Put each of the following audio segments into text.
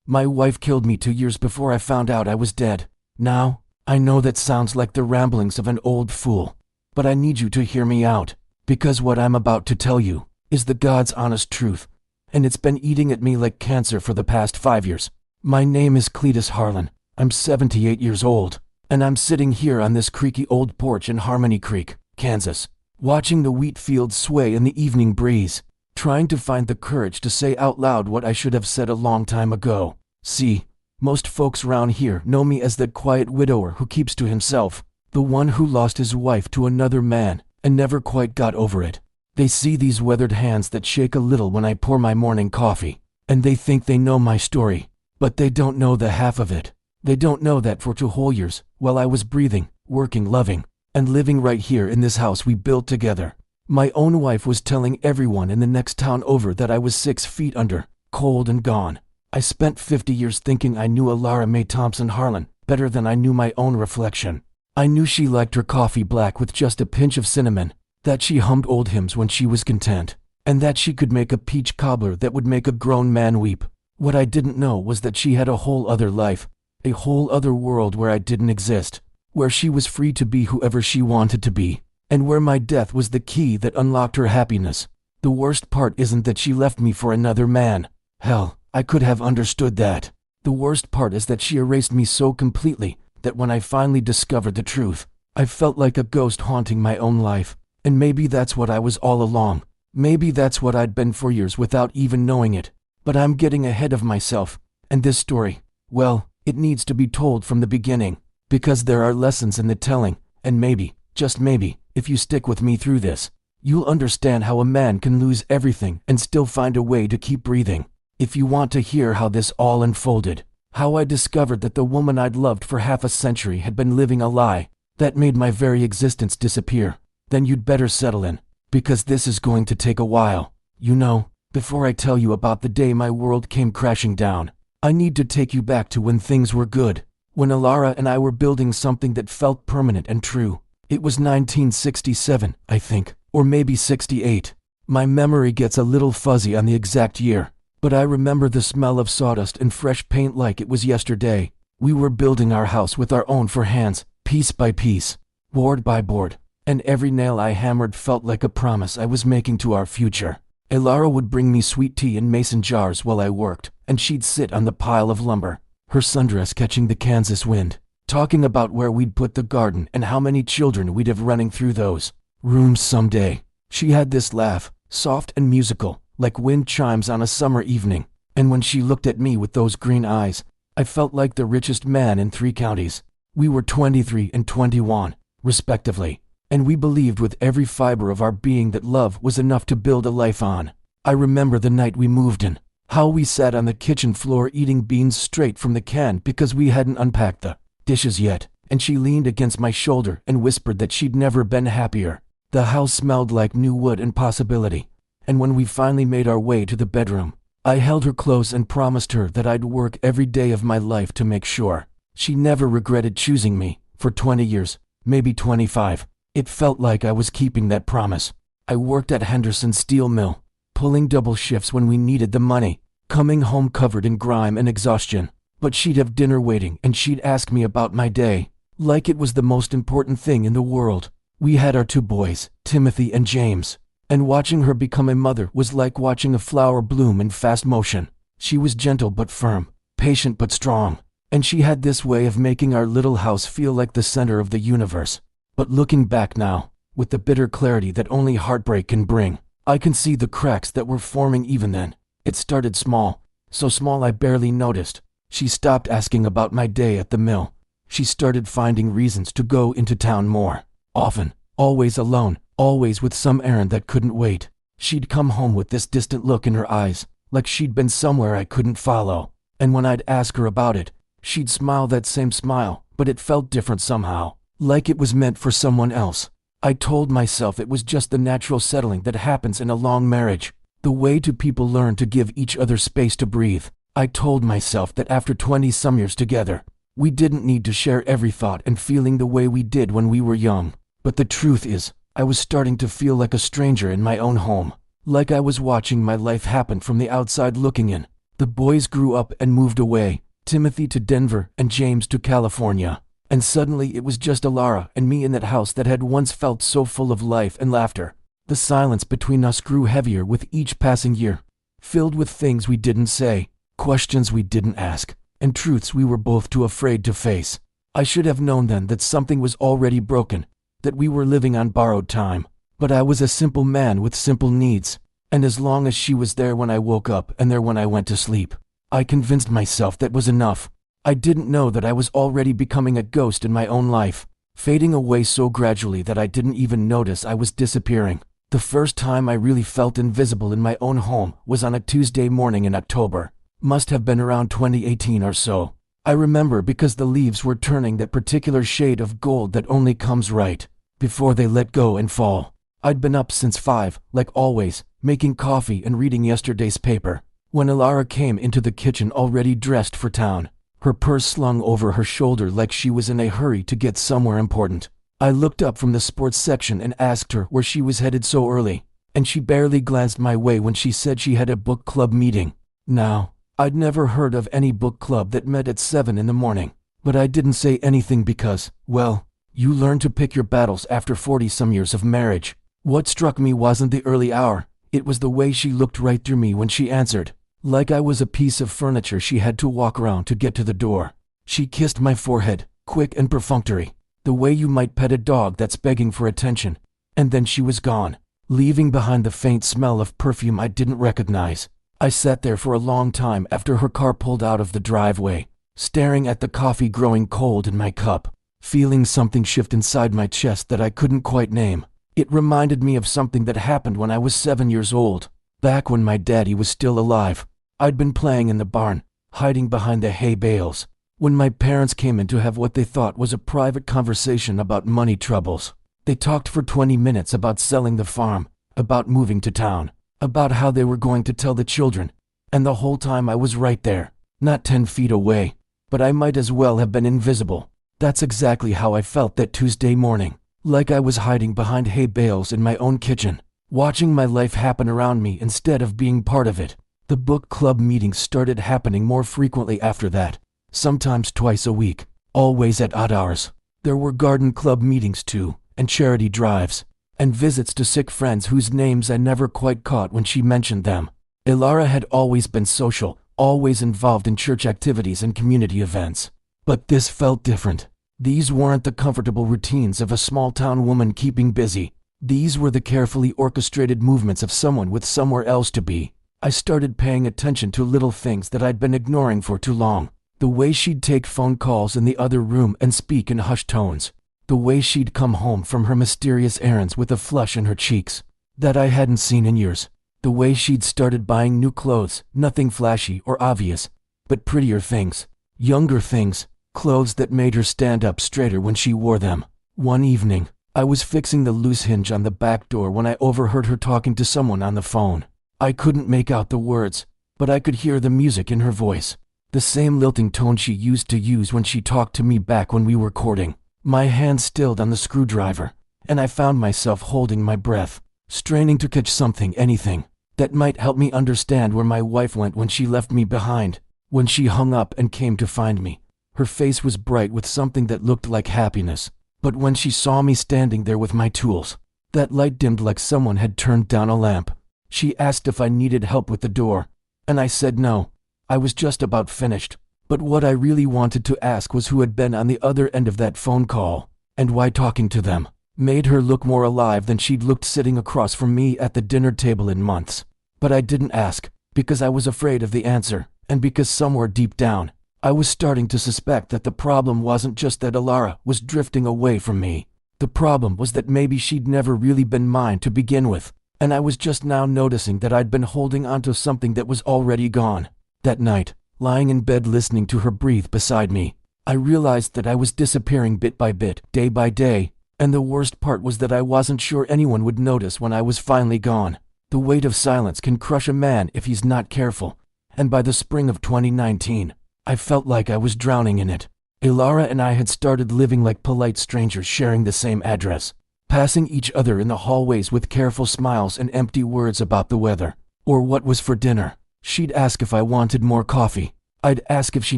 My wife killed me 2 years before I found out I was dead. Now, I know that sounds like the ramblings of an old fool, but I need you to hear me out, because what I'm about to tell you is the God's honest truth, and it's been eating at me like cancer for the past 5 years. My name is Cletus Harlan. I'm 78 years old, and I'm sitting here on this creaky old porch in Harmony Creek, Kansas, watching the wheat fields sway in the evening breeze, trying to find the courage to say out loud what I should have said a long time ago. See, most folks round here know me as that quiet widower who keeps to himself, the one who lost his wife to another man and never quite got over it. They see these weathered hands that shake a little when I pour my morning coffee, and they think they know my story, but they don't know the half of it. They don't know that for 2 whole years, while I was breathing, working, loving, and living right here in this house we built together, my own wife was telling everyone in the next town over that I was 6 feet under, cold and gone. I spent 50 years thinking I knew Alara Mae Thompson Harlan better than I knew my own reflection. I knew she liked her coffee black with just a pinch of cinnamon, that she hummed old hymns when she was content, and that she could make a peach cobbler that would make a grown man weep. What I didn't know was that she had a whole other life, a whole other world where I didn't exist, where she was free to be whoever she wanted to be, and where my death was the key that unlocked her happiness. The worst part isn't that she left me for another man. Hell, I could have understood that. The worst part is that she erased me so completely that when I finally discovered the truth, I felt like a ghost haunting my own life. And maybe that's what I was all along. Maybe that's what I'd been for years without even knowing it. But I'm getting ahead of myself, and this story, well, it needs to be told from the beginning, because there are lessons in the telling, and maybe, just maybe, if you stick with me through this, you'll understand how a man can lose everything and still find a way to keep breathing. If you want to hear how this all unfolded, how I discovered that the woman I'd loved for half a century had been living a lie that made my very existence disappear, then you'd better settle in, because this is going to take a while. You know, before I tell you about the day my world came crashing down, I need to take you back to when things were good, when Alara and I were building something that felt permanent and true. It was 1967, I think, or maybe 68. My memory gets a little fuzzy on the exact year, but I remember the smell of sawdust and fresh paint like it was yesterday. We were building our house with our own 4 hands, piece by piece, board by board, and every nail I hammered felt like a promise I was making to our future. Alara would bring me sweet tea in mason jars while I worked, and she'd sit on the pile of lumber, her sundress catching the Kansas wind, talking about where we'd put the garden and how many children we'd have running through those rooms someday. She had this laugh, soft and musical, like wind chimes on a summer evening, and when she looked at me with those green eyes, I felt like the richest man in 3 counties. We were 23 and 21, respectively, and we believed with every fiber of our being that love was enough to build a life on. I remember the night we moved in, how we sat on the kitchen floor eating beans straight from the can because we hadn't unpacked the dishes yet, and she leaned against my shoulder and whispered that she'd never been happier. The house smelled like new wood and possibility, and when we finally made our way to the bedroom, I held her close and promised her that I'd work every day of my life to make sure she never regretted choosing me. For 20 years, maybe 25, it felt like I was keeping that promise. I worked at Henderson Steel Mill, pulling double shifts when we needed the money, coming home covered in grime and exhaustion. But she'd have dinner waiting and she'd ask me about my day, like it was the most important thing in the world. We had our 2 boys, Timothy and James, and watching her become a mother was like watching a flower bloom in fast motion. She was gentle but firm, patient but strong, and she had this way of making our little house feel like the center of the universe. But looking back now, with the bitter clarity that only heartbreak can bring, I can see the cracks that were forming even then. It started small, so small I barely noticed. She stopped asking about my day at the mill. She started finding reasons to go into town more often, always alone, always with some errand that couldn't wait. She'd come home with this distant look in her eyes, like she'd been somewhere I couldn't follow. And when I'd ask her about it, she'd smile that same smile, but it felt different somehow, like it was meant for someone else. I told myself it was just the natural settling that happens in a long marriage, the way 2 people learn to give each other space to breathe. I told myself that after 20-some years together, we didn't need to share every thought and feeling the way we did when we were young. But the truth is, I was starting to feel like a stranger in my own home, like I was watching my life happen from the outside looking in. The boys grew up and moved away, Timothy to Denver and James to California. And suddenly it was just Alara and me in that house that had once felt so full of life and laughter. The silence between us grew heavier with each passing year, filled with things we didn't say, questions we didn't ask, and truths we were both too afraid to face. I should have known then that something was already broken, that we were living on borrowed time. But I was a simple man with simple needs, and as long as she was there when I woke up and there when I went to sleep, I convinced myself that was enough. I didn't know that I was already becoming a ghost in my own life, fading away so gradually that I didn't even notice I was disappearing. The first time I really felt invisible in my own home was on a Tuesday morning in October. Must have been around 2018 or so. I remember because the leaves were turning that particular shade of gold that only comes right before they let go and fall. I'd been up since 5, like always, making coffee and reading yesterday's paper, when Alara came into the kitchen already dressed for town, her purse slung over her shoulder like she was in a hurry to get somewhere important. I looked up from the sports section and asked her where she was headed so early, and she barely glanced my way when she said she had a book club meeting. Now, I'd never heard of any book club that met at 7 in the morning, but I didn't say anything because, well, you learn to pick your battles after 40-some years of marriage. What struck me wasn't the early hour, it was the way she looked right through me when she answered, like I was a piece of furniture she had to walk around to get to the door. She kissed my forehead, quick and perfunctory, the way you might pet a dog that's begging for attention, and then she was gone, leaving behind the faint smell of perfume I didn't recognize. I sat there for a long time after her car pulled out of the driveway, staring at the coffee growing cold in my cup, feeling something shift inside my chest that I couldn't quite name. It reminded me of something that happened when I was 7 years old, back when my daddy was still alive. I'd been playing in the barn, hiding behind the hay bales, when my parents came in to have what they thought was a private conversation about money troubles. They talked for 20 minutes about selling the farm, about moving to town, about how they were going to tell the children, and the whole time I was right there, not 10 feet away, but I might as well have been invisible. That's exactly how I felt that Tuesday morning, like I was hiding behind hay bales in my own kitchen, watching my life happen around me instead of being part of it. The book club meetings started happening more frequently after that, sometimes twice a week, always at odd hours. There were garden club meetings too, and charity drives, and visits to sick friends whose names I never quite caught when she mentioned them. Alara had always been social, always involved in church activities and community events. But this felt different. These weren't the comfortable routines of a small-town woman keeping busy. These were the carefully orchestrated movements of someone with somewhere else to be. I started paying attention to little things that I'd been ignoring for too long. The way she'd take phone calls in the other room and speak in hushed tones. The way she'd come home from her mysterious errands with a flush in her cheeks that I hadn't seen in years. The way she'd started buying new clothes, nothing flashy or obvious, but prettier things, younger things, clothes that made her stand up straighter when she wore them. One evening, I was fixing the loose hinge on the back door when I overheard her talking to someone on the phone. I couldn't make out the words, but I could hear the music in her voice. The same lilting tone she used to use when she talked to me back when we were courting. My hand stilled on the screwdriver, and I found myself holding my breath, straining to catch something, anything, that might help me understand where my wife went when she left me behind. When she hung up and came to find me, her face was bright with something that looked like happiness. But when she saw me standing there with my tools, that light dimmed like someone had turned down a lamp. She asked if I needed help with the door, and I said no. I was just about finished. But what I really wanted to ask was who had been on the other end of that phone call, and why talking to them made her look more alive than she'd looked sitting across from me at the dinner table in months. But I didn't ask, because I was afraid of the answer, and because somewhere deep down, I was starting to suspect that the problem wasn't just that Alara was drifting away from me. The problem was that maybe she'd never really been mine to begin with, and I was just now noticing that I'd been holding onto something that was already gone. That night, lying in bed listening to her breathe beside me, I realized that I was disappearing bit by bit, day by day, and the worst part was that I wasn't sure anyone would notice when I was finally gone. The weight of silence can crush a man if he's not careful, and by the spring of 2019, I felt like I was drowning in it. Alara and I had started living like polite strangers sharing the same address, passing each other in the hallways with careful smiles and empty words about the weather, or what was for dinner. She'd ask if I wanted more coffee. I'd ask if she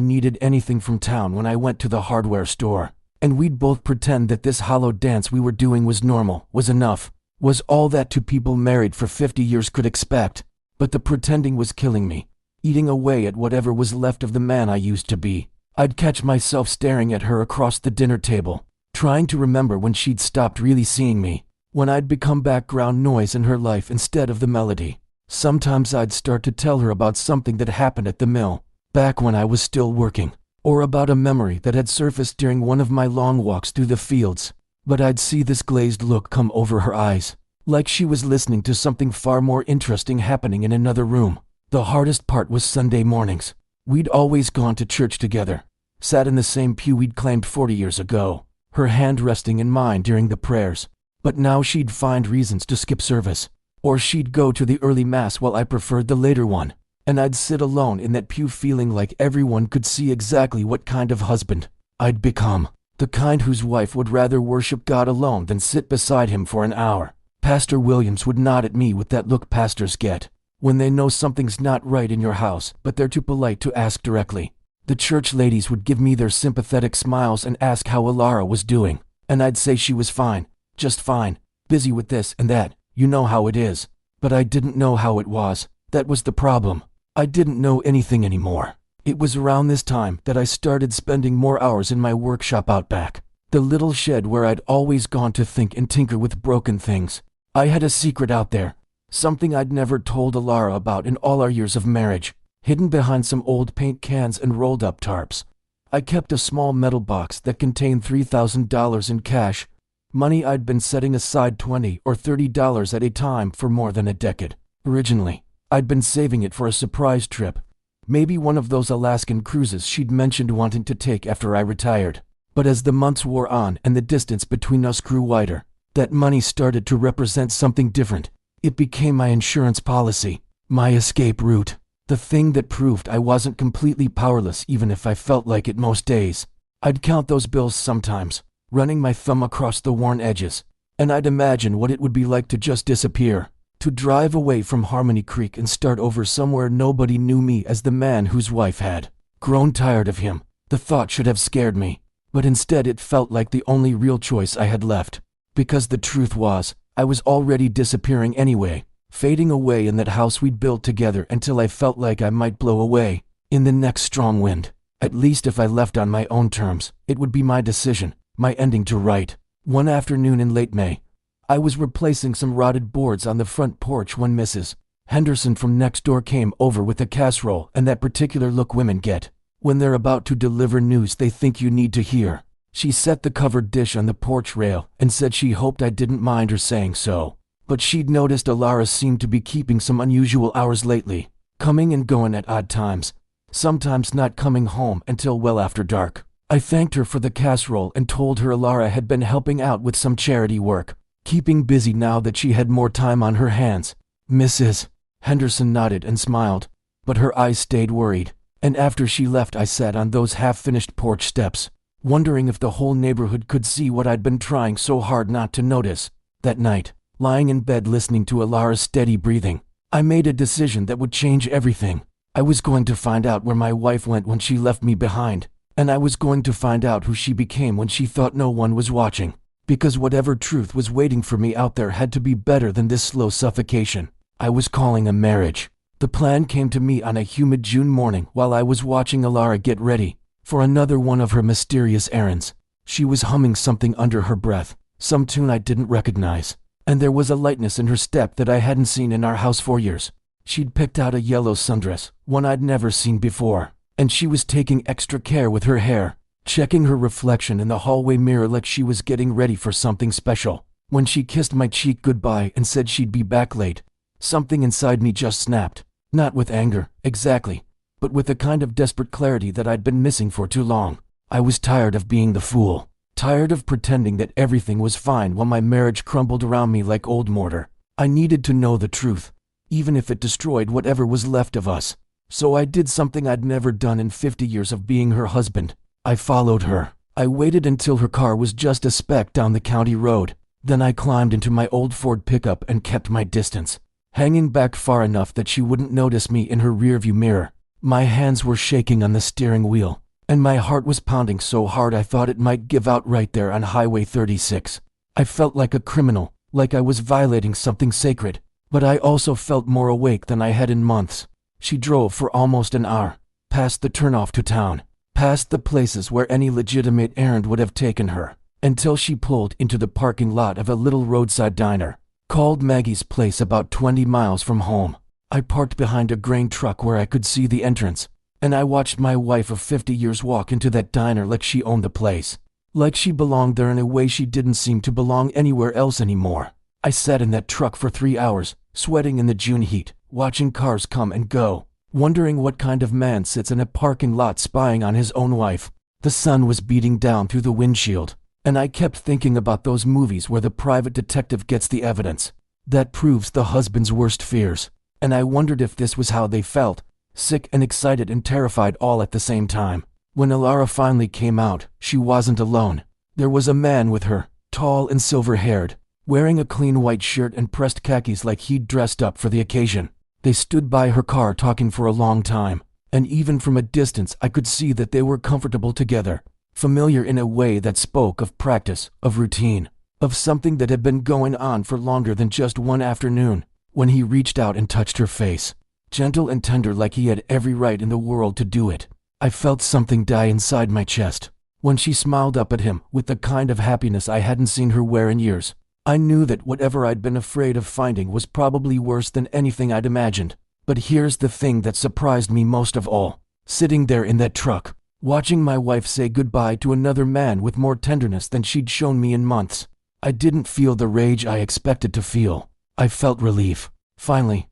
needed anything from town when I went to the hardware store. And we'd both pretend that this hollow dance we were doing was normal, was enough, was all that two people married for 50 years could expect. But the pretending was killing me, eating away at whatever was left of the man I used to be. I'd catch myself staring at her across the dinner table, trying to remember when she'd stopped really seeing me, when I'd become background noise in her life instead of the melody. Sometimes I'd start to tell her about something that happened at the mill, back when I was still working, or about a memory that had surfaced during one of my long walks through the fields. But I'd see this glazed look come over her eyes, like she was listening to something far more interesting happening in another room. The hardest part was Sunday mornings. We'd always gone to church together, sat in the same pew we'd claimed 40 years ago, her hand resting in mine during the prayers. But now she'd find reasons to skip service, or she'd go to the early mass while I preferred the later one, and I'd sit alone in that pew feeling like everyone could see exactly what kind of husband I'd become, the kind whose wife would rather worship God alone than sit beside him for an hour. Pastor Williams would nod at me with that look pastors get when they know something's not right in your house, but they're too polite to ask directly. The church ladies would give me their sympathetic smiles and ask how Alara was doing, and I'd say she was fine, just fine, busy with this and that, you know how it is. But I didn't know how it was. That was the problem. I didn't know anything anymore. It was around this time that I started spending more hours in my workshop out back, the little shed where I'd always gone to think and tinker with broken things. I had a secret out there, something I'd never told Alara about in all our years of marriage, hidden behind some old paint cans and rolled up tarps. I kept a small metal box that contained $3,000 in cash, money I'd been setting aside $20 or $30 at a time for more than a decade. Originally, I'd been saving it for a surprise trip, maybe one of those Alaskan cruises she'd mentioned wanting to take after I retired. But as the months wore on and the distance between us grew wider, that money started to represent something different. It became my insurance policy, my escape route, the thing that proved I wasn't completely powerless even if I felt like it most days. I'd count those bills sometimes, running my thumb across the worn edges, and I'd imagine what it would be like to just disappear, to drive away from Harmony Creek and start over somewhere nobody knew me as the man whose wife had grown tired of him. The thought should have scared me, but instead it felt like the only real choice I had left. Because the truth was, I was already disappearing anyway, fading away in that house we'd built together until I felt like I might blow away in the next strong wind. At least if I left on my own terms, it would be my decision, my ending to write. One afternoon in late May, I was replacing some rotted boards on the front porch when Mrs. Henderson from next door came over with a casserole and that particular look women get when they're about to deliver news they think you need to hear. She set the covered dish on the porch rail and said she hoped I didn't mind her saying so, but she'd noticed Alara seemed to be keeping some unusual hours lately, coming and going at odd times, sometimes not coming home until well after dark. I thanked her for the casserole and told her Alara had been helping out with some charity work, keeping busy now that she had more time on her hands. Mrs. Henderson nodded and smiled, but her eyes stayed worried, and after she left I sat on those half-finished porch steps, wondering if the whole neighborhood could see what I'd been trying so hard not to notice. That night, lying in bed listening to Alara's steady breathing, I made a decision that would change everything. I was going to find out where my wife went when she left me behind, and I was going to find out who she became when she thought no one was watching, because whatever truth was waiting for me out there had to be better than this slow suffocation I was calling a marriage. The plan came to me on a humid June morning while I was watching Alara get ready for another one of her mysterious errands. She was humming something under her breath, some tune I didn't recognize, and there was a lightness in her step that I hadn't seen in our house for years. She'd picked out a yellow sundress, one I'd never seen before, and she was taking extra care with her hair, checking her reflection in the hallway mirror like she was getting ready for something special. When she kissed my cheek goodbye and said she'd be back late, something inside me just snapped, not with anger, exactly, but with a kind of desperate clarity that I'd been missing for too long. I was tired of being the fool, tired of pretending that everything was fine while my marriage crumbled around me like old mortar. I needed to know the truth, even if it destroyed whatever was left of us. So I did something I'd never done in 50 years of being her husband. I followed her. I waited until her car was just a speck down the county road. Then I climbed into my old Ford pickup and kept my distance, hanging back far enough that she wouldn't notice me in her rearview mirror. My hands were shaking on the steering wheel, and my heart was pounding so hard I thought it might give out right there on Highway 36. I felt like a criminal, like I was violating something sacred, but I also felt more awake than I had in months. She drove for almost an hour, past the turnoff to town, past the places where any legitimate errand would have taken her, until she pulled into the parking lot of a little roadside diner called Maggie's Place, about 20 miles from home. I parked behind a grain truck where I could see the entrance, and I watched my wife of 50 years walk into that diner like she owned the place, like she belonged there in a way she didn't seem to belong anywhere else anymore. I sat in that truck for 3 hours, sweating in the June heat, watching cars come and go, wondering what kind of man sits in a parking lot spying on his own wife. The sun was beating down through the windshield, and I kept thinking about those movies where the private detective gets the evidence that proves the husband's worst fears, and I wondered if this was how they felt, sick and excited and terrified all at the same time. When Ilara finally came out, she wasn't alone. There was a man with her, tall and silver-haired, wearing a clean white shirt and pressed khakis like he'd dressed up for the occasion. They stood by her car talking for a long time, and even from a distance I could see that they were comfortable together, familiar in a way that spoke of practice, of routine, of something that had been going on for longer than just one afternoon. When he reached out and touched her face, gentle and tender like he had every right in the world to do it, I felt something die inside my chest. When she smiled up at him with the kind of happiness I hadn't seen her wear in years, I knew that whatever I'd been afraid of finding was probably worse than anything I'd imagined. But here's the thing that surprised me most of all. Sitting there in that truck, watching my wife say goodbye to another man with more tenderness than she'd shown me in months, I didn't feel the rage I expected to feel. I felt relief. Finally,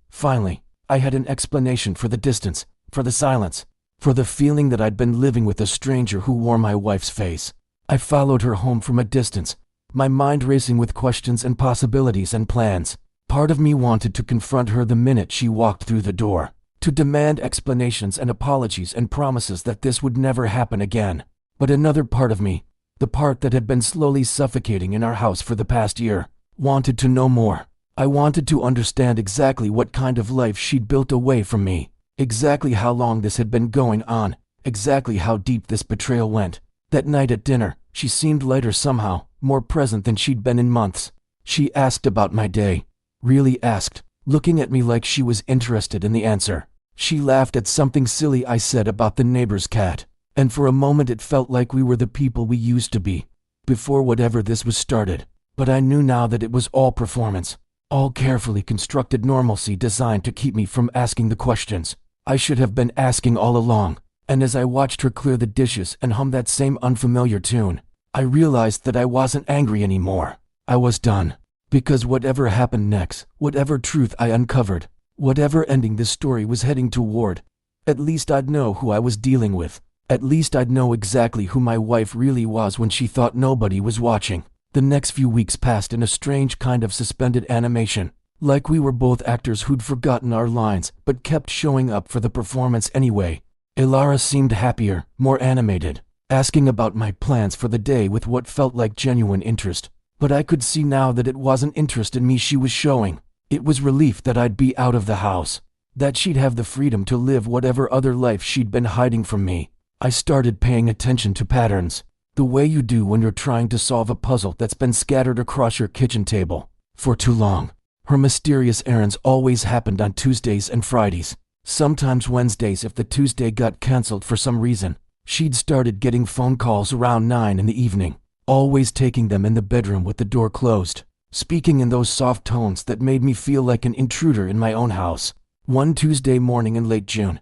I had an explanation for the distance, for the silence, for the feeling that I'd been living with a stranger who wore my wife's face. I followed her home from a distance, my mind racing with questions and possibilities and plans. Part of me wanted to confront her the minute she walked through the door, to demand explanations and apologies and promises that this would never happen again. But another part of me, the part that had been slowly suffocating in our house for the past year, wanted to know more. I wanted to understand exactly what kind of life she'd built away from me, exactly how long this had been going on, exactly how deep this betrayal went. That night at dinner, she seemed lighter somehow, more present than she'd been in months. She asked about my day, really asked, looking at me like she was interested in the answer. She laughed at something silly I said about the neighbor's cat, and for a moment it felt like we were the people we used to be, before whatever this was started. But I knew now that it was all performance, all carefully constructed normalcy designed to keep me from asking the questions I should have been asking all along. And as I watched her clear the dishes and hum that same unfamiliar tune, I realized that I wasn't angry anymore. I was done. Because whatever happened next, whatever truth I uncovered, whatever ending this story was heading toward, at least I'd know who I was dealing with. At least I'd know exactly who my wife really was when she thought nobody was watching. The next few weeks passed in a strange kind of suspended animation, like we were both actors who'd forgotten our lines but kept showing up for the performance anyway. Ilara seemed happier, more animated, asking about my plans for the day with what felt like genuine interest. But I could see now that it wasn't interest in me she was showing. It was relief that I'd be out of the house, that she'd have the freedom to live whatever other life she'd been hiding from me. I started paying attention to patterns, the way you do when you're trying to solve a puzzle that's been scattered across your kitchen table for too long. Her mysterious errands always happened on Tuesdays and Fridays, sometimes Wednesdays if the Tuesday got canceled for some reason. She'd started getting phone calls around 9 in the evening, always taking them in the bedroom with the door closed, speaking in those soft tones that made me feel like an intruder in my own house. One Tuesday morning in late June,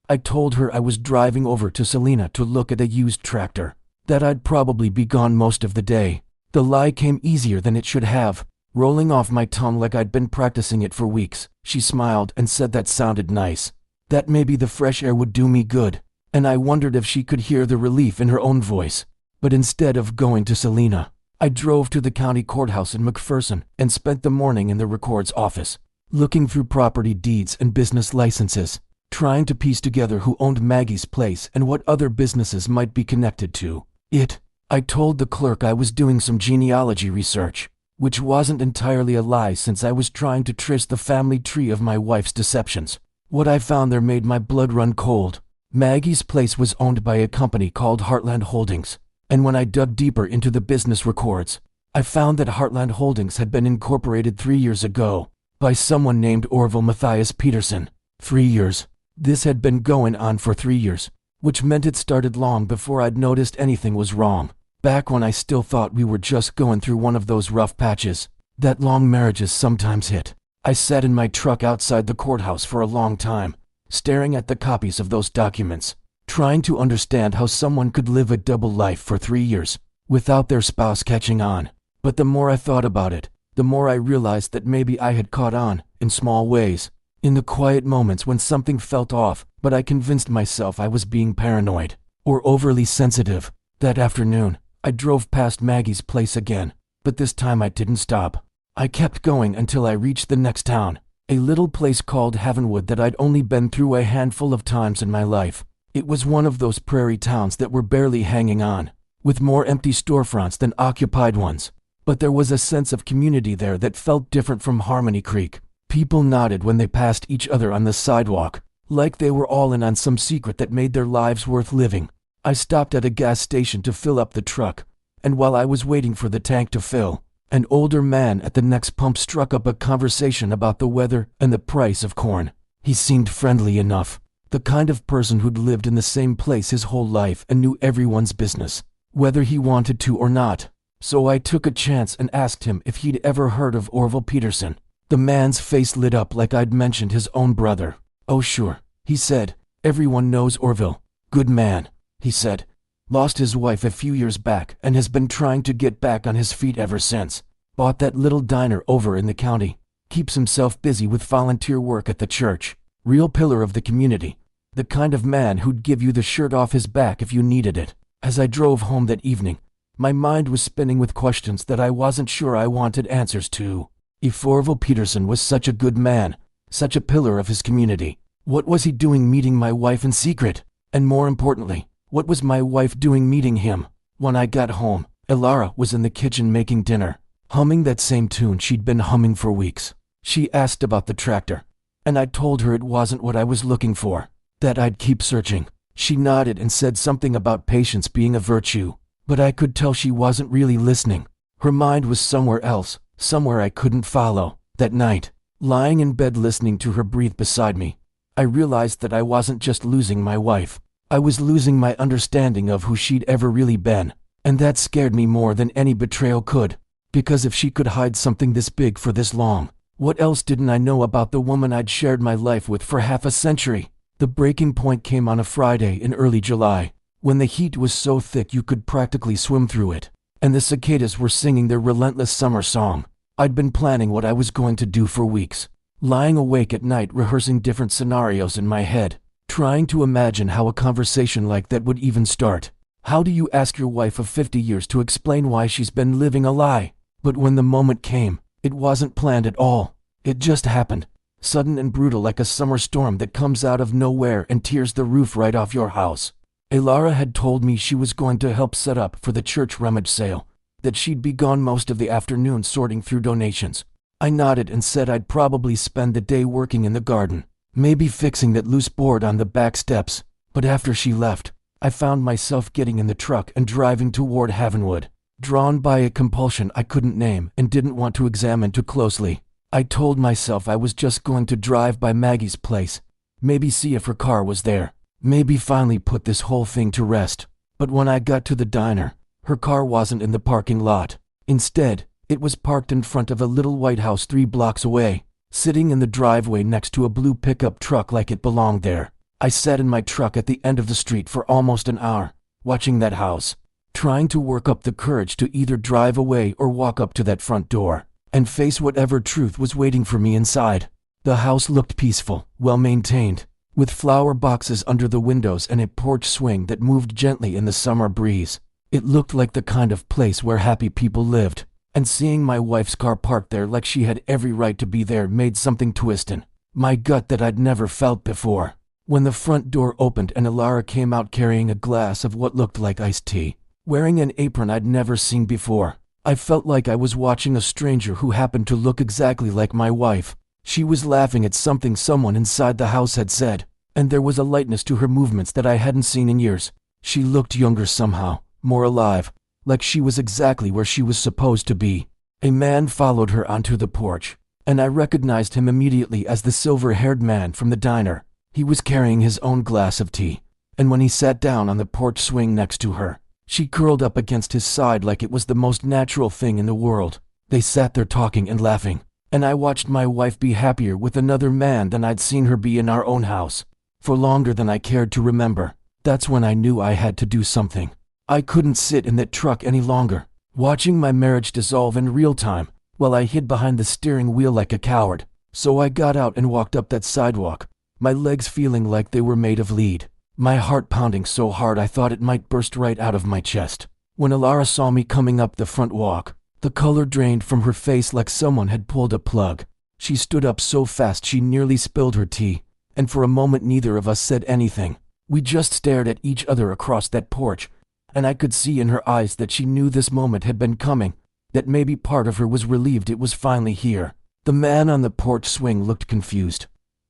I told her I was driving over to Salina to look at a used tractor, that I'd probably be gone most of the day. The lie came easier than it should have, rolling off my tongue like I'd been practicing it for weeks. She smiled and said that sounded nice, that maybe the fresh air would do me good, and I wondered if she could hear the relief in her own voice. But instead of going to Salina, I drove to the county courthouse in McPherson and spent the morning in the records office, looking through property deeds and business licenses, trying to piece together who owned Maggie's Place and what other businesses might be connected to it. I told the clerk I was doing some genealogy research, which wasn't entirely a lie since I was trying to trace the family tree of my wife's deceptions. What I found there made my blood run cold. Maggie's place was owned by a company called Heartland Holdings, and when I dug deeper into the business records, I found that Heartland Holdings had been incorporated 3 years ago by someone named Orville Matthias Peterson. 3 years. This had been going on for 3 years, which meant it started long before I'd noticed anything was wrong. Back when I still thought we were just going through one of those rough patches that long marriages sometimes hit. I sat in my truck outside the courthouse for a long time, staring at the copies of those documents, trying to understand how someone could live a double life for 3 years without their spouse catching on. But the more I thought about it, the more I realized that maybe I had caught on, in small ways, in the quiet moments when something felt off, but I convinced myself I was being paranoid or overly sensitive. That afternoon, I drove past Maggie's place again, but this time I didn't stop. I kept going until I reached the next town, a little place called Havenwood that I'd only been through a handful of times in my life. It was one of those prairie towns that were barely hanging on, with more empty storefronts than occupied ones. But there was a sense of community there that felt different from Harmony Creek. People nodded when they passed each other on the sidewalk, like they were all in on some secret that made their lives worth living. I stopped at a gas station to fill up the truck, and while I was waiting for the tank to fill, an older man at the next pump struck up a conversation about the weather and the price of corn. He seemed friendly enough, the kind of person who'd lived in the same place his whole life and knew everyone's business, whether he wanted to or not. So I took a chance and asked him if he'd ever heard of Orville Peterson. The man's face lit up like I'd mentioned his own brother. "Oh sure," he said. "Everyone knows Orville. Good man," he said. "Lost his wife a few years back and has been trying to get back on his feet ever since. Bought that little diner over in the county. Keeps himself busy with volunteer work at the church. Real pillar of the community. The kind of man who'd give you the shirt off his back if you needed it." As I drove home that evening, my mind was spinning with questions that I wasn't sure I wanted answers to. If Orville Peterson was such a good man, such a pillar of his community, what was he doing meeting my wife in secret? And more importantly, what was my wife doing meeting him? When I got home, Elara was in the kitchen making dinner, humming that same tune she'd been humming for weeks. She asked about the tractor, and I told her it wasn't what I was looking for, that I'd keep searching. She nodded and said something about patience being a virtue, but I could tell she wasn't really listening. Her mind was somewhere else, somewhere I couldn't follow. That night, lying in bed listening to her breathe beside me, I realized that I wasn't just losing my wife. I was losing my understanding of who she'd ever really been, and that scared me more than any betrayal could. Because if she could hide something this big for this long, what else didn't I know about the woman I'd shared my life with for half a century? The breaking point came on a Friday in early July, when the heat was so thick you could practically swim through it, and the cicadas were singing their relentless summer song. I'd been planning what I was going to do for weeks, lying awake at night rehearsing different scenarios in my head, trying to imagine how a conversation like that would even start. How do you ask your wife of 50 years to explain why she's been living a lie? But when the moment came, it wasn't planned at all. It just happened. Sudden and brutal, like a summer storm that comes out of nowhere and tears the roof right off your house. Elara had told me she was going to help set up for the church rummage sale, that she'd be gone most of the afternoon sorting through donations. I nodded and said I'd probably spend the day working in the garden, maybe fixing that loose board on the back steps. But after she left, I found myself getting in the truck and driving toward Havenwood, drawn by a compulsion I couldn't name and didn't want to examine too closely. I told myself I was just going to drive by Maggie's place, maybe see if her car was there, maybe finally put this whole thing to rest. But when I got to the diner, her car wasn't in the parking lot. Instead, it was parked in front of a little white house 3 blocks away, sitting in the driveway next to a blue pickup truck like it belonged there. I sat in my truck at the end of the street for almost an hour, watching that house, trying to work up the courage to either drive away or walk up to that front door and face whatever truth was waiting for me inside. The house looked peaceful, well-maintained, with flower boxes under the windows and a porch swing that moved gently in the summer breeze. It looked like the kind of place where happy people lived, and seeing my wife's car parked there like she had every right to be there made something twist in my gut that I'd never felt before. When the front door opened and Elara came out carrying a glass of what looked like iced tea, wearing an apron I'd never seen before, I felt like I was watching a stranger who happened to look exactly like my wife. She was laughing at something someone inside the house had said, and there was a lightness to her movements that I hadn't seen in years. She looked younger somehow, more alive, like she was exactly where she was supposed to be. A man followed her onto the porch, and I recognized him immediately as the silver-haired man from the diner. He was carrying his own glass of tea, and when he sat down on the porch swing next to her, she curled up against his side like it was the most natural thing in the world. They sat there talking and laughing, and I watched my wife be happier with another man than I'd seen her be in our own house, for longer than I cared to remember. That's when I knew I had to do something. I couldn't sit in that truck any longer, watching my marriage dissolve in real time, while I hid behind the steering wheel like a coward. So I got out and walked up that sidewalk, my legs feeling like they were made of lead, my heart pounding so hard I thought it might burst right out of my chest. When Alara saw me coming up the front walk, the color drained from her face like someone had pulled a plug. She stood up so fast she nearly spilled her tea, and for a moment neither of us said anything. We just stared at each other across that porch, and I could see in her eyes that she knew this moment had been coming, that maybe part of her was relieved it was finally here. The man on the porch swing looked confused,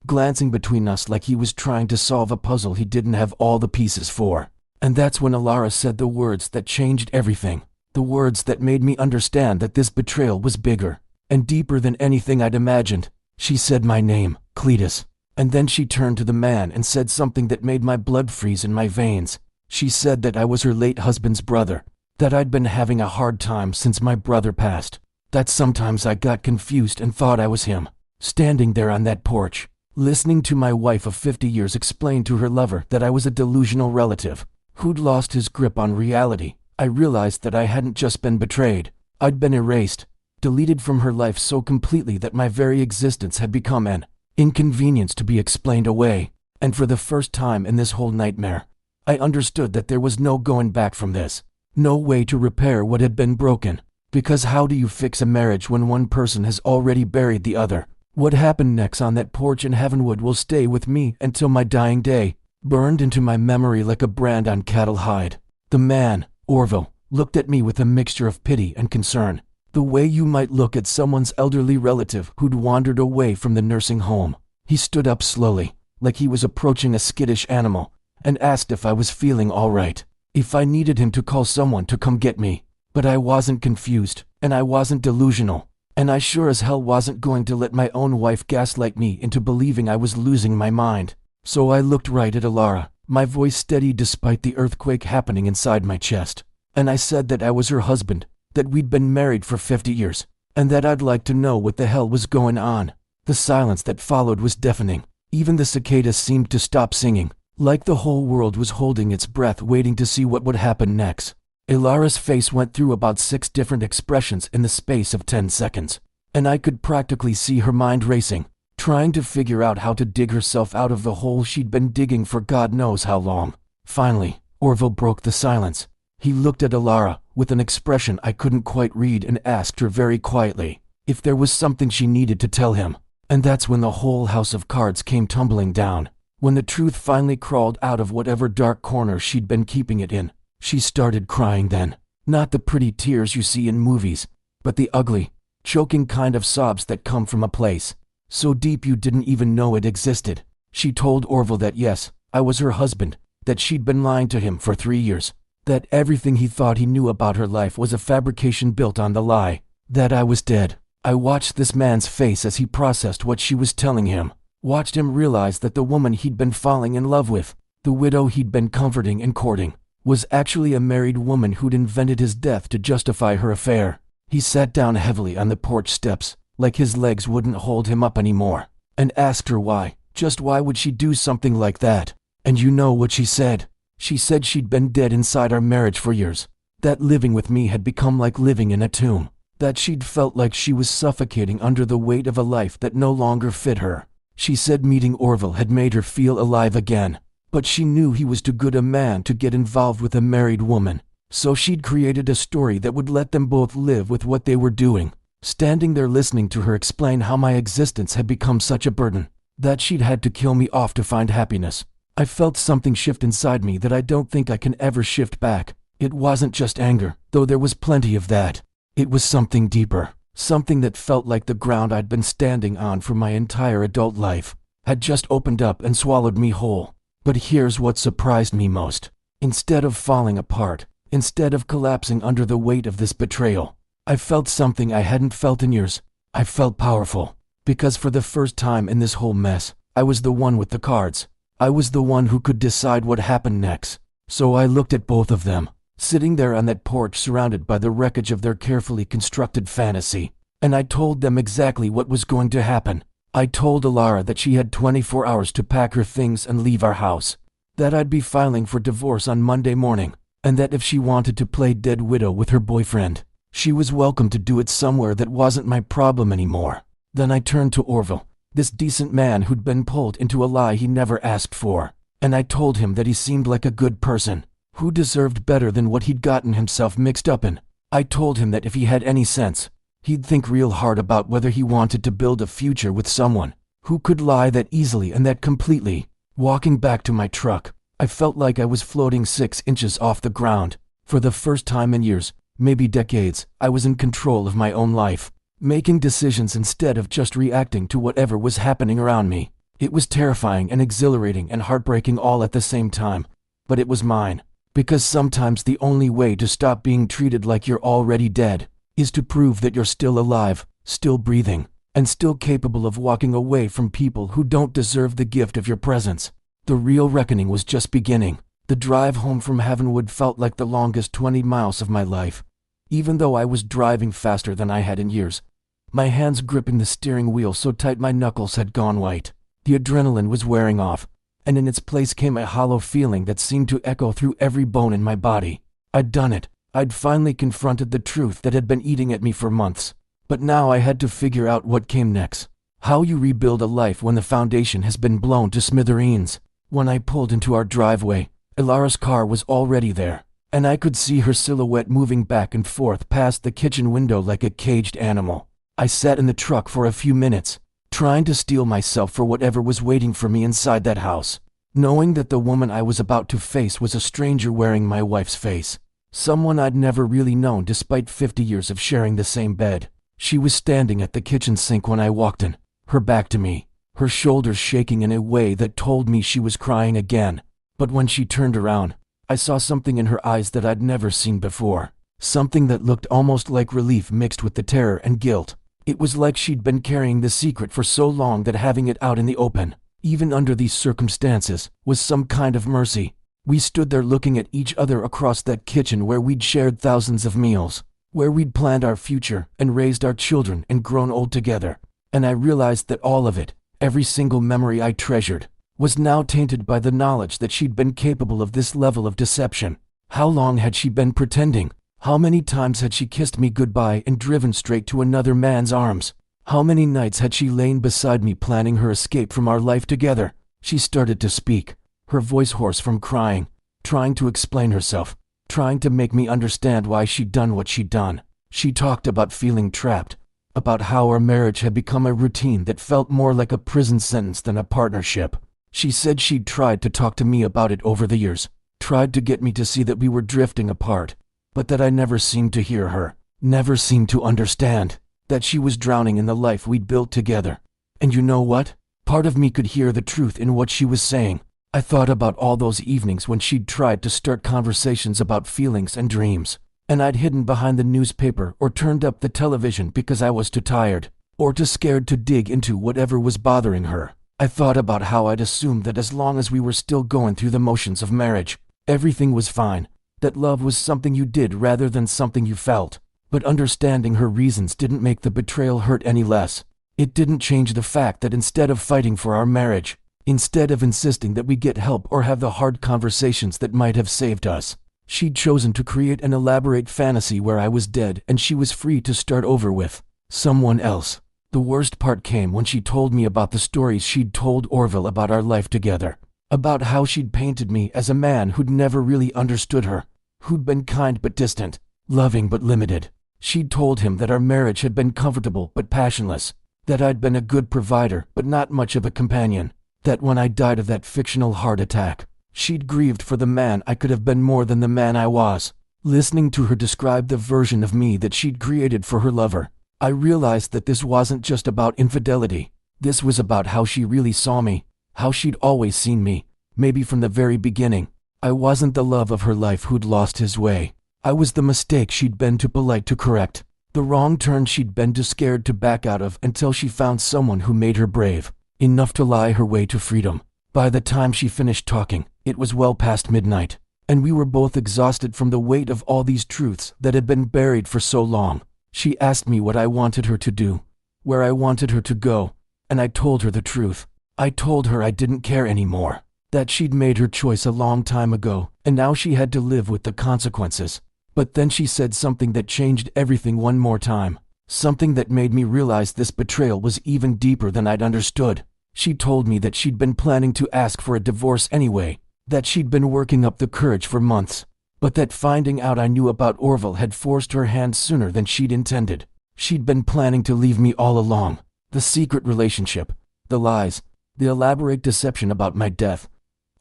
glancing between us like he was trying to solve a puzzle he didn't have all the pieces for. And that's when Alara said the words that changed everything, the words that made me understand that this betrayal was bigger and deeper than anything I'd imagined. She said my name, Cletus, and then she turned to the man and said something that made my blood freeze in my veins. She said that I was her late husband's brother, that I'd been having a hard time since my brother passed, that sometimes I got confused and thought I was him, standing there on that porch, listening to my wife of 50 years explain to her lover that I was a delusional relative who'd lost his grip on reality. I realized that I hadn't just been betrayed, I'd been erased, deleted from her life so completely that my very existence had become an inconvenience to be explained away. And for the first time in this whole nightmare, I understood that there was no going back from this, no way to repair what had been broken. Because how do you fix a marriage when one person has already buried the other? What happened next on that porch in Heavenwood will stay with me until my dying day, burned into my memory like a brand on cattle hide. The man, Orville, looked at me with a mixture of pity and concern, the way you might look at someone's elderly relative who'd wandered away from the nursing home. He stood up slowly, like he was approaching a skittish animal, and asked if I was feeling all right, if I needed him to call someone to come get me. But I wasn't confused, and I wasn't delusional, and I sure as hell wasn't going to let my own wife gaslight me into believing I was losing my mind. So I looked right at Alara, my voice steady despite the earthquake happening inside my chest, and I said that I was her husband, that we'd been married for 50 years, and that I'd like to know what the hell was going on. The silence that followed was deafening. Even the cicadas seemed to stop singing, like the whole world was holding its breath waiting to see what would happen next. Alara's face went through about 6 different expressions in the space of 10 seconds, and I could practically see her mind racing, trying to figure out how to dig herself out of the hole she'd been digging for God knows how long. Finally, Orville broke the silence. He looked at Alara with an expression I couldn't quite read and asked her very quietly if there was something she needed to tell him. And that's when the whole house of cards came tumbling down, when the truth finally crawled out of whatever dark corner she'd been keeping it in. She started crying then, not the pretty tears you see in movies, but the ugly, choking kind of sobs that come from a place so deep you didn't even know it existed. She told Orville that yes, I was her husband, that she'd been lying to him for 3 years, that everything he thought he knew about her life was a fabrication built on the lie, that I was dead. I watched this man's face as he processed what she was telling him, watched him realize that the woman he'd been falling in love with, the widow he'd been comforting and courting, was actually a married woman who'd invented his death to justify her affair. He sat down heavily on the porch steps, like his legs wouldn't hold him up anymore, and asked her why. Just why would she do something like that? And you know what she said? She said she'd been dead inside our marriage for years, that living with me had become like living in a tomb, that she'd felt like she was suffocating under the weight of a life that no longer fit her. She said meeting Orville had made her feel alive again, but she knew he was too good a man to get involved with a married woman, so she'd created a story that would let them both live with what they were doing. Standing there listening to her explain how my existence had become such a burden, that she'd had to kill me off to find happiness, I felt something shift inside me that I don't think I can ever shift back. It wasn't just anger, though there was plenty of that. It was something deeper, something that felt like the ground I'd been standing on for my entire adult life had just opened up and swallowed me whole. But here's what surprised me most. Instead of falling apart, instead of collapsing under the weight of this betrayal, I felt something I hadn't felt in years. I felt powerful. Because for the first time in this whole mess, I was the one with the cards. I was the one who could decide what happened next. So I looked at both of them, sitting there on that porch surrounded by the wreckage of their carefully constructed fantasy. And I told them exactly what was going to happen. I told Alara that she had 24 hours to pack her things and leave our house. That I'd be filing for divorce on Monday morning. And that if she wanted to play dead widow with her boyfriend, she was welcome to do it somewhere that wasn't my problem anymore. Then I turned to Orville, this decent man who'd been pulled into a lie he never asked for. And I told him that he seemed like a good person, who deserved better than what he'd gotten himself mixed up in. I told him that if he had any sense, he'd think real hard about whether he wanted to build a future with someone who could lie that easily and that completely. Walking back to my truck, I felt like I was floating 6 inches off the ground. For the first time in years, maybe decades, I was in control of my own life, making decisions instead of just reacting to whatever was happening around me. It was terrifying and exhilarating and heartbreaking all at the same time, but it was mine. Because sometimes the only way to stop being treated like you're already dead is to prove that you're still alive, still breathing, and still capable of walking away from people who don't deserve the gift of your presence. The real reckoning was just beginning. The drive home from Heavenwood felt like the longest 20 miles of my life, even though I was driving faster than I had in years. My hands gripping the steering wheel so tight my knuckles had gone white. The adrenaline was wearing off, and in its place came a hollow feeling that seemed to echo through every bone in my body. I'd done it. I'd finally confronted the truth that had been eating at me for months. But now I had to figure out what came next. How you rebuild a life when the foundation has been blown to smithereens. When I pulled into our driveway, Ilara's car was already there, and I could see her silhouette moving back and forth past the kitchen window like a caged animal. I sat in the truck for a few minutes, trying to steel myself for whatever was waiting for me inside that house, knowing that the woman I was about to face was a stranger wearing my wife's face, someone I'd never really known despite 50 years of sharing the same bed. She was standing at the kitchen sink when I walked in, her back to me, her shoulders shaking in a way that told me she was crying again. But when she turned around, I saw something in her eyes that I'd never seen before, something that looked almost like relief mixed with the terror and guilt. It was like she'd been carrying the secret for so long that having it out in the open, even under these circumstances, was some kind of mercy. We stood there looking at each other across that kitchen where we'd shared thousands of meals, where we'd planned our future and raised our children and grown old together. And I realized that all of it, every single memory I treasured, was now tainted by the knowledge that she'd been capable of this level of deception. How long had she been pretending? How many times had she kissed me goodbye and driven straight to another man's arms? How many nights had she lain beside me planning her escape from our life together? She started to speak, her voice hoarse from crying, trying to explain herself, trying to make me understand why she'd done what she'd done. She talked about feeling trapped, about how our marriage had become a routine that felt more like a prison sentence than a partnership. She said she'd tried to talk to me about it over the years, tried to get me to see that we were drifting apart, but that I never seemed to hear her, never seemed to understand, that she was drowning in the life we'd built together. And you know what? Part of me could hear the truth in what she was saying. I thought about all those evenings when she'd tried to start conversations about feelings and dreams, and I'd hidden behind the newspaper or turned up the television because I was too tired, or too scared to dig into whatever was bothering her. I thought about how I'd assumed that as long as we were still going through the motions of marriage, everything was fine, that love was something you did rather than something you felt. But understanding her reasons didn't make the betrayal hurt any less. It didn't change the fact that instead of fighting for our marriage, instead of insisting that we get help or have the hard conversations that might have saved us, she'd chosen to create an elaborate fantasy where I was dead and she was free to start over with someone else. The worst part came when she told me about the stories she'd told Orville about our life together, about how she'd painted me as a man who'd never really understood her, who'd been kind but distant, loving but limited. She'd told him that our marriage had been comfortable but passionless, that I'd been a good provider but not much of a companion, that when I died of that fictional heart attack, she'd grieved for the man I could have been more than the man I was. Listening to her describe the version of me that she'd created for her lover, I realized that this wasn't just about infidelity. This was about how she really saw me, how she'd always seen me, maybe from the very beginning. I wasn't the love of her life who'd lost his way. I was the mistake she'd been too polite to correct, the wrong turn she'd been too scared to back out of until she found someone who made her brave, enough to lie her way to freedom. By the time she finished talking, it was well past midnight, and we were both exhausted from the weight of all these truths that had been buried for so long. She asked me what I wanted her to do, where I wanted her to go, and I told her the truth. I told her I didn't care anymore, that she'd made her choice a long time ago, and now she had to live with the consequences. But then she said something that changed everything one more time, something that made me realize this betrayal was even deeper than I'd understood. She told me that she'd been planning to ask for a divorce anyway, that she'd been working up the courage for months, but that finding out I knew about Orville had forced her hand sooner than she'd intended. She'd been planning to leave me all along. The secret relationship, the lies, the elaborate deception about my death.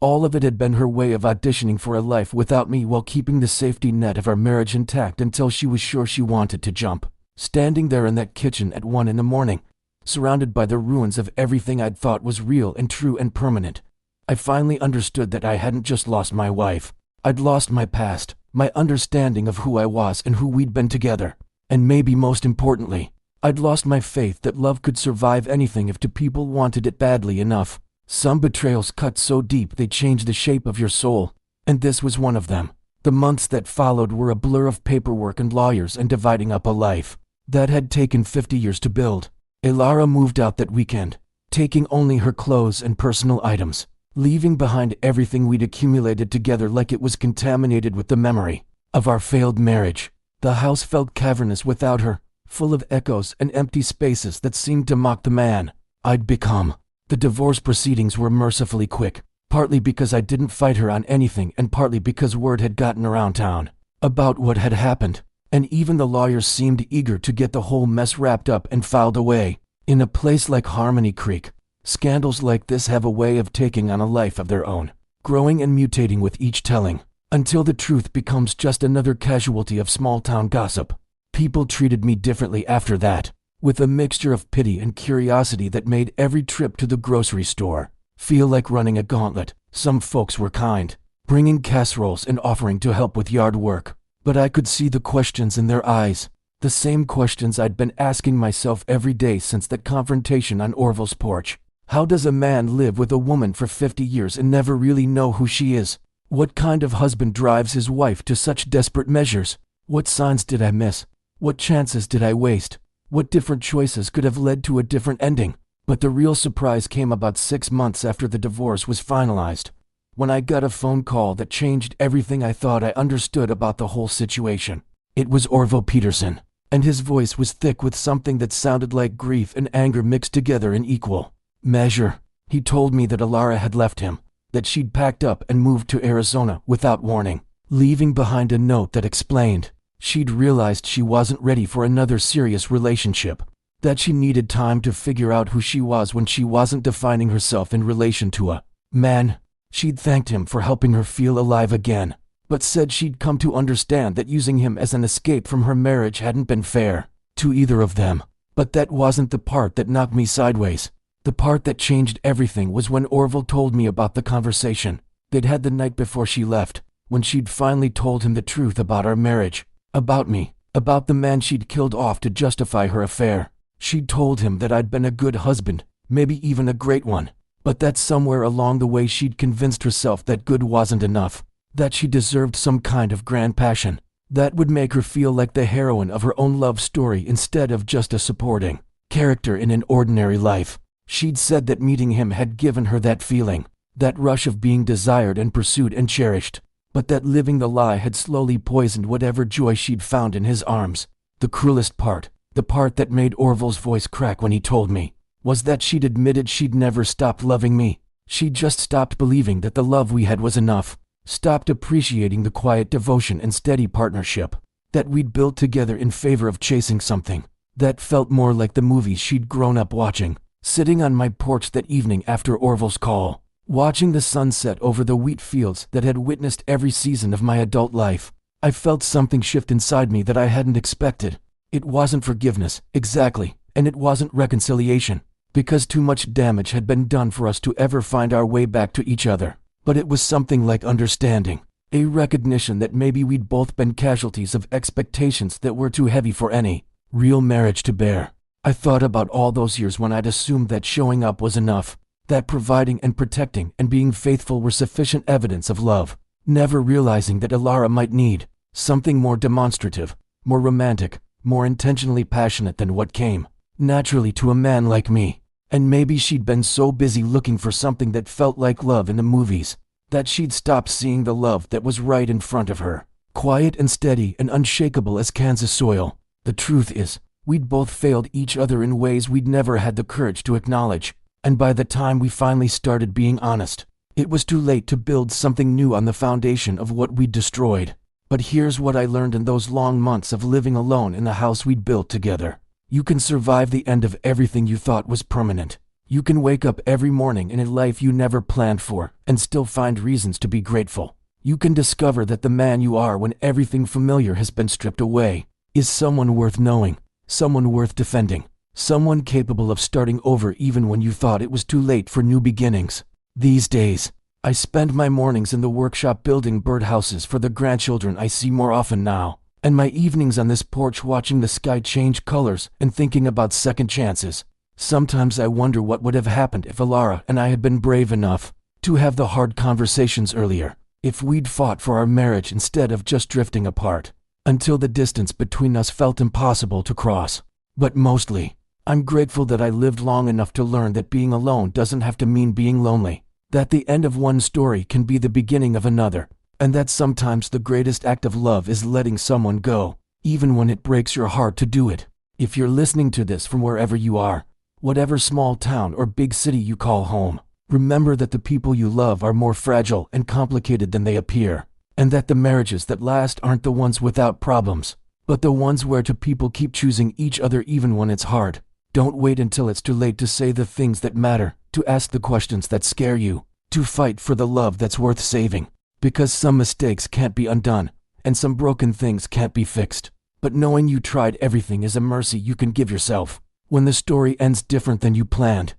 All of it had been her way of auditioning for a life without me while keeping the safety net of our marriage intact until she was sure she wanted to jump. Standing there in that kitchen at 1 a.m, surrounded by the ruins of everything I'd thought was real and true and permanent, I finally understood that I hadn't just lost my wife. I'd lost my past, my understanding of who I was and who we'd been together. And maybe most importantly, I'd lost my faith that love could survive anything if two people wanted it badly enough. Some betrayals cut so deep they change the shape of your soul, and this was one of them. The months that followed were a blur of paperwork and lawyers and dividing up a life that had taken 50 years to build. Elara moved out that weekend, taking only her clothes and personal items, leaving behind everything we'd accumulated together like it was contaminated with the memory of our failed marriage. The house felt cavernous without her, full of echoes and empty spaces that seemed to mock the man I'd become. The divorce proceedings were mercifully quick, partly because I didn't fight her on anything and partly because word had gotten around town about what had happened, and even the lawyers seemed eager to get the whole mess wrapped up and filed away. In a place like Harmony Creek, scandals like this have a way of taking on a life of their own, growing and mutating with each telling, until the truth becomes just another casualty of small-town gossip. People treated me differently after that, with a mixture of pity and curiosity that made every trip to the grocery store feel like running a gauntlet. Some folks were kind, bringing casseroles and offering to help with yard work, but I could see the questions in their eyes, the same questions I'd been asking myself every day since that confrontation on Orville's porch. How does a man live with a woman for 50 years and never really know who she is? What kind of husband drives his wife to such desperate measures? What signs did I miss? What chances did I waste? What different choices could have led to a different ending? But the real surprise came about 6 months after the divorce was finalized, when I got a phone call that changed everything I thought I understood about the whole situation. It was Orville Peterson, and his voice was thick with something that sounded like grief and anger mixed together in equal measure. He told me that Elara had left him, that she'd packed up and moved to Arizona without warning, leaving behind a note that explained she'd realized she wasn't ready for another serious relationship, that she needed time to figure out who she was when she wasn't defining herself in relation to a man. She'd thanked him for helping her feel alive again, but said she'd come to understand that using him as an escape from her marriage hadn't been fair to either of them. But that wasn't the part that knocked me sideways. The part that changed everything was when Orville told me about the conversation they'd had the night before she left, when she'd finally told him the truth about our marriage. About me, about the man she'd killed off to justify her affair. She'd told him that I'd been a good husband, maybe even a great one, but that somewhere along the way she'd convinced herself that good wasn't enough, that she deserved some kind of grand passion that would make her feel like the heroine of her own love story instead of just a supporting character in an ordinary life. She'd said that meeting him had given her that feeling, that rush of being desired and pursued and cherished, but that living the lie had slowly poisoned whatever joy she'd found in his arms. The cruelest part, the part that made Orville's voice crack when he told me, was that she'd admitted she'd never stopped loving me. She'd just stopped believing that the love we had was enough, stopped appreciating the quiet devotion and steady partnership that we'd built together in favor of chasing something that felt more like the movies she'd grown up watching. Sitting on my porch that evening after Orville's call, watching the sunset over the wheat fields that had witnessed every season of my adult life, I felt something shift inside me that I hadn't expected. It wasn't forgiveness, exactly, and it wasn't reconciliation, because too much damage had been done for us to ever find our way back to each other. But it was something like understanding, a recognition that maybe we'd both been casualties of expectations that were too heavy for any real marriage to bear. I thought about all those years when I'd assumed that showing up was enough, that providing and protecting and being faithful were sufficient evidence of love, never realizing that Alara might need something more demonstrative, more romantic, more intentionally passionate than what came naturally to a man like me. And maybe she'd been so busy looking for something that felt like love in the movies, that she'd stopped seeing the love that was right in front of her, quiet and steady and unshakable as Kansas soil. The truth is, we'd both failed each other in ways we'd never had the courage to acknowledge, and by the time we finally started being honest, it was too late to build something new on the foundation of what we'd destroyed. But here's what I learned in those long months of living alone in the house we'd built together. You can survive the end of everything you thought was permanent. You can wake up every morning in a life you never planned for and still find reasons to be grateful. You can discover that the man you are when everything familiar has been stripped away is someone worth knowing, someone worth defending, someone capable of starting over even when you thought it was too late for new beginnings. These days, I spend my mornings in the workshop building birdhouses for the grandchildren I see more often now, and my evenings on this porch watching the sky change colors and thinking about second chances. Sometimes I wonder what would have happened if Alara and I had been brave enough to have the hard conversations earlier, if we'd fought for our marriage instead of just drifting apart, until the distance between us felt impossible to cross. But mostly, I'm grateful that I lived long enough to learn that being alone doesn't have to mean being lonely, that the end of one story can be the beginning of another, and that sometimes the greatest act of love is letting someone go, even when it breaks your heart to do it. If you're listening to this from wherever you are, whatever small town or big city you call home, remember that the people you love are more fragile and complicated than they appear, and that the marriages that last aren't the ones without problems, but the ones where two people keep choosing each other even when it's hard. Don't wait until it's too late to say the things that matter, to ask the questions that scare you, to fight for the love that's worth saving. Because some mistakes can't be undone, and some broken things can't be fixed. But knowing you tried everything is a mercy you can give yourself. When the story ends different than you planned,